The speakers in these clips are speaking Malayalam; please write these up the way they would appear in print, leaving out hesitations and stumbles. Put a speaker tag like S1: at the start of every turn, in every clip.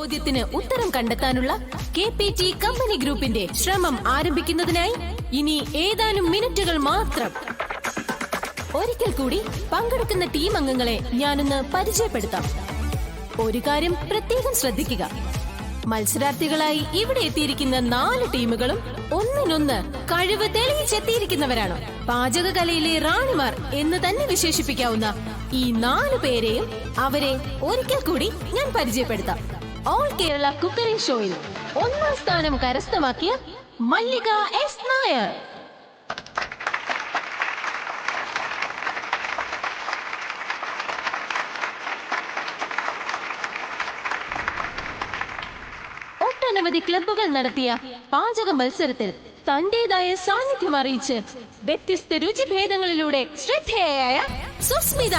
S1: ചോദ്യത്തിന് ഉത്തരം കണ്ടെത്താനുള്ള KPT കമ്പനി ഗ്രൂപ്പിന്റെ ശ്രമം ആരംഭിക്കുന്നതിനായി ഇനി ഏതാനും മിനിറ്റുകൾ മാത്രം. ഒരിക്കൽ കൂടി പങ്കെടുക്കുന്ന ടീം അംഗങ്ങളെ ഞാനൊന്ന് പരിചയപ്പെടുത്താം. ഒരു കാര്യം പ്രത്യേകം ശ്രദ്ധിക്കുക, മത്സരാർത്ഥികളായി ഇവിടെ എത്തിയിരിക്കുന്ന 4 ടീമുകളും ഒന്നിനൊന്ന് കഴിവ് തെളിയിച്ചെത്തിയിരിക്കുന്നവരാണ്. പാചകകലയിലെ റാണിമാർ എന്ന് തന്നെ വിശേഷിപ്പിക്കാവുന്ന ഈ 4 പേരെയും അവരെ ഒരിക്കൽ കൂടി ഞാൻ പരിചയപ്പെടുത്താം. ഓൾ കേരള കുക്കറിംഗ് ഷോയിൽ 1ാം സ്ഥാനം കരസ്ഥമാക്കിയ മല്ലിക എസ് നായർ, ഒട്ടനവധി ക്ലബ്ബുകൾ നടത്തിയ പാചക മത്സരത്തിൽ തന്റേതായ സാന്നിധ്യം അറിയിച്ച് വ്യത്യസ്ത രുചിഭേദങ്ങളിലൂടെ ശ്രദ്ധേയയായ സുസ്മിത,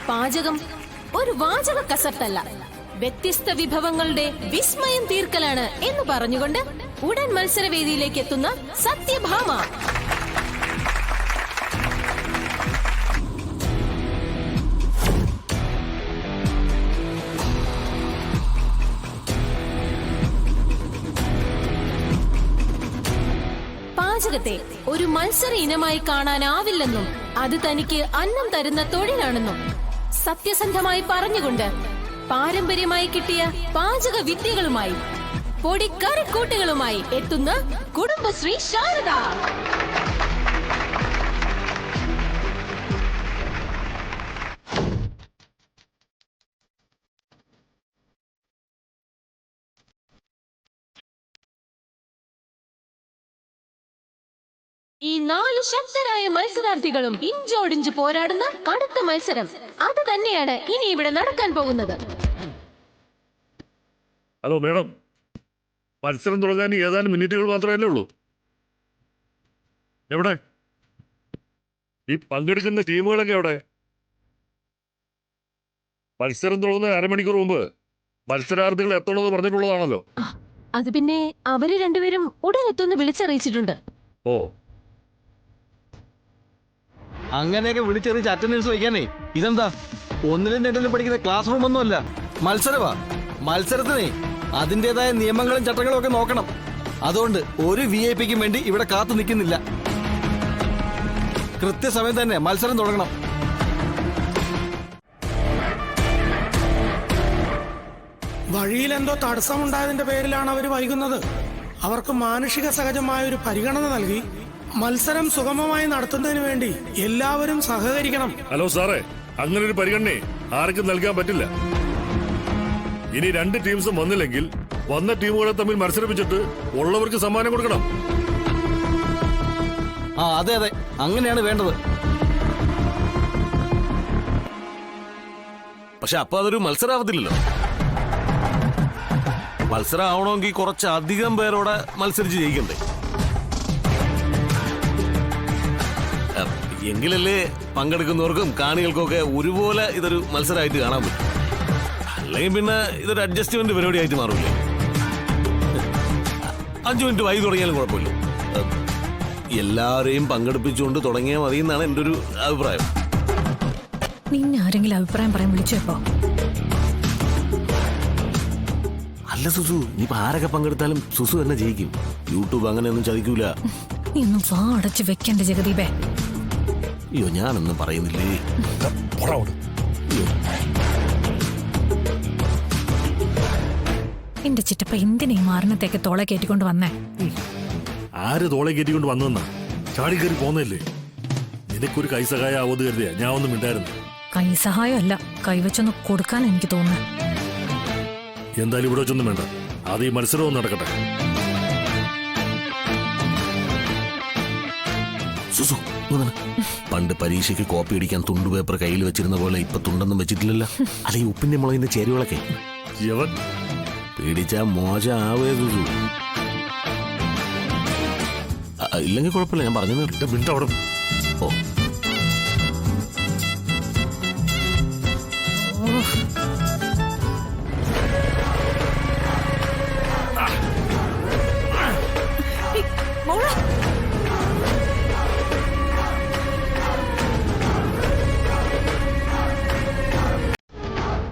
S1: പാചകം ഒരു വാചക കസർത്തല്ല, വ്യത്യസ്ത വിഭവങ്ങളുടെ വിസ്മയം തീർക്കലാണ് എന്ന് പറഞ്ഞുകൊണ്ട് ഉടൻ മത്സരവേദിയിലേക്ക് എത്തുന്ന സത്യഭാമ, പാചകത്തെ ഒരു മത്സര ഇനമായി കാണാനാവില്ലെന്നും അത് തനിക്ക് അന്നം തരുന്ന തൊഴിലാണെന്നും സത്യസന്ധമായി പറഞ്ഞുകൊണ്ട് പാരമ്പര്യമായി കിട്ടിയ പാചക വിദ്യകളുമായി പൊടിക്കറിക്കൂട്ടുകളുമായി എത്തുന്ന കുടുംബശ്രീ ശാരദ. ഈ 4 ശക്തരായ മത്സരാർത്ഥികളും ഇഞ്ചോടിഞ്ച് പോരാടുന്ന കടുത്ത മത്സരം അത് തന്നെയാണ് ഇനി ഇവിടെ നടക്കാൻ പോകുന്നത്.
S2: ഹലോ മേഡം, മത്സരം തുടങ്ങാൻ ഏതാനും മിനിറ്റുകൾ മാത്രമല്ലേ ഉള്ളൂ. എവിടെ ഈ പങ്കെടുക്കുന്ന ടീമുകളൊക്കെ എവിടെ? മത്സരം തുടങ്ങുന്ന അരമണിക്കൂർ മുമ്പ് മത്സരാർത്ഥികൾ എത്തണമെന്ന് പറഞ്ഞിട്ടുള്ളതാണല്ലോ.
S1: അത് പിന്നെ അവര് രണ്ടുപേരും ഉടൻ എത്തുമെന്ന് വിളിച്ചറിയിച്ചിട്ടുണ്ട്.
S2: ഓ,
S3: അങ്ങനെയൊക്കെ വിളിച്ചറിയിച്ച് അറ്റൻഡൻസ് വയ്ക്കാനേ ഇതെന്താ 1ലും 2ലും പഠിക്കുന്ന ക്ലാസ് റൂം ഒന്നുമല്ല, മത്സരമാ. മത്സരത്തിനെ അതിൻ്റെതായ നിയമങ്ങളും ചട്ടങ്ങളും ഒക്കെ നോക്കണം. അതുകൊണ്ട് ഒരു VIP വേണ്ടി ഇവിടെ കാത്തു നിൽക്കുന്നില്ല. കൃത്യസമയം തന്നെ മത്സരം തുടങ്ങണം.
S4: വഴിയിലെന്തോ തടസ്സമുണ്ടായതിന്റെ പേരിലാണ് അവർ വൈകുന്നത്. അവർക്ക് മാനുഷിക സഹജമായ ഒരു പരിഗണന നൽകി മത്സരം സുഗമമായി നടത്തുന്നതിന് വേണ്ടി എല്ലാവരും സഹകരിക്കണം.
S2: ഹലോ സാറേ, അങ്ങനെ ഒരു പരിഗണന ആർക്കും നൽകാൻ പറ്റില്ല. ഇനി 2 ടീംസും വന്നില്ലെങ്കിൽ വന്ന ടീമുകളെ തമ്മിൽ മത്സരിപ്പിച്ചിട്ട് ഉള്ളവർക്ക് സമ്മാനം കൊടുക്കണം.
S3: അതെ അതെ, അങ്ങനെയാണ് വേണ്ടത്.
S5: പക്ഷെ അപ്പൊ അതൊരു മത്സരമാവത്തില്ലല്ലോ. മത്സരം ആവണമെങ്കിൽ കുറച്ചധികം പേരോടെ മത്സരിച്ച് ജയിക്കണ്ടേ? എങ്കിലല്ലേ പങ്കെടുക്കുന്നവർക്കും കാണികൾക്കും ഒക്കെ ഒരുപോലെ ഇതൊരു മത്സരമായിട്ട് കാണാൻ പറ്റും. അല്ലെങ്കിൽ പിന്നെ ഇതൊരു അഡ്ജസ്റ്റ്മെന്റ് പരിപാടിയായിട്ട് മാറൂലേ. 5 മിനിറ്റ് വൈകി തുടങ്ങിയാലും കുഴപ്പമില്ല. എല്ലാവരെയും പങ്കെടുപ്പിച്ചുകൊണ്ട് തുടങ്ങിയാൽ മതി എന്നാണ് എൻ്റെ ഒരു അഭിപ്രായം.
S6: നിന്നെ ആരെങ്കിലും അഭിപ്രായം പറയാൻ വിളിച്ചപ്പോ?
S5: അല്ല സുസു, ഇനിയിപ്പോ ആരൊക്കെ പങ്കെടുത്താലും സുസു തന്നെ ജയിക്കും. യൂട്യൂബ് അങ്ങനെയൊന്നും ചതിക്കൂല.
S6: നീ ഒന്നും വാ അടച്ച് വെക്കണ്ട ജഗദീപേ.
S5: അയ്യോ, ഞാനൊന്നും പറയുന്നില്ലേ.
S6: എന്റെ ചിറ്റപ്പ എന്തിനാ ഈ മാരണത്തേക്ക് തോളെ കയറ്റിക്കൊണ്ട് വന്നേ?
S2: ആര് തോളെ കയറ്റിക്കൊണ്ട് വന്നെന്നാ? ചാടി കയറി പോന്നല്ലേ. നിനക്കൊരു കൈസഹായം ആവോത് കരുതിയാ ഞാൻ ഒന്നും മിണ്ടായിരുന്നു.
S6: കൈസഹായം അല്ല, കൈവച്ചൊന്ന് കൊടുക്കാൻ എനിക്ക് തോന്നുന്നു.
S2: എന്തായാലും ഇവിടെ വെച്ചൊന്നും വേണ്ട, അത് ഈ മത്സരവും നടക്കട്ടെ.
S5: സുസു, പണ്ട് പരീക്ഷയ്ക്ക് കോപ്പി അടിക്കാൻ തുണ്ടു പേപ്പർ കയ്യിൽ വെച്ചിരുന്ന പോലെ ഇപ്പൊ തുണ്ടൊന്നും വെച്ചിട്ടില്ലല്ലോ. അല്ല, ഈ ഉപ്പിന്റെ മുളകിന്റെ ചേരുവകളൊക്കെ പേടിച്ചാ മോശം ആവേ സുസു. ഇല്ലെങ്കിൽ കുഴപ്പമില്ല, ഞാൻ പറഞ്ഞു.
S2: അവിടെ
S5: ഓ,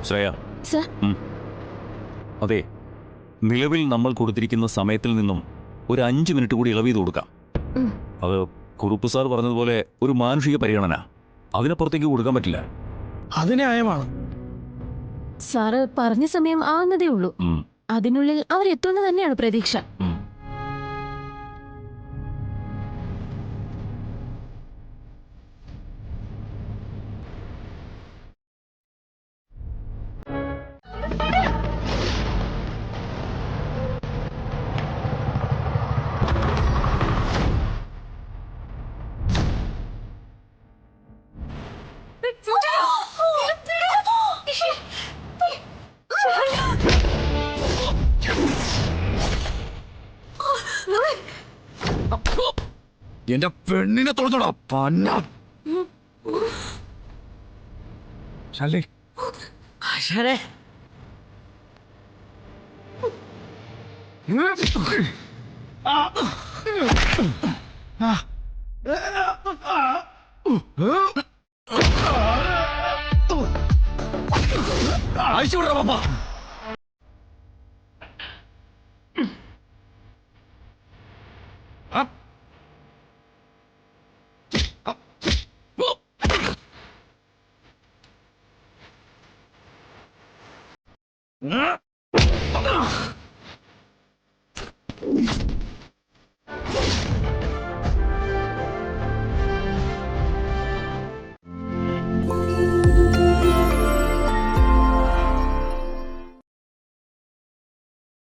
S7: ശ്രേയ.
S6: സർ.
S7: അതെ, നിലവിൽ നമ്മൾ കൊടുത്തിരിക്കുന്ന സമയത്തിൽ നിന്നും ഒരു 5 മിനിറ്റ് കൂടി ഇളവ് ചെയ്ത് കൊടുക്കാം. അത് കുറുപ്പ് സാർ പറഞ്ഞതുപോലെ ഒരു മാനുഷിക പരിഗണന, അതിനപ്പുറത്തേക്ക് കൊടുക്കാൻ പറ്റില്ല.
S4: അത് ന്യായമാണ്.
S1: സാറ് പറഞ്ഞ സമയം ആവുന്നതേ ഉള്ളൂ. അതിനുള്ളിൽ അവരെത്തുമെന്ന് തന്നെയാണ് പ്രതീക്ഷ.
S3: എന്റെ പെണ്ണിനെ തുറന്നോടാ പന്ന. ശാലേ അയച്ചു വിടറ പാപ്പ. Huh?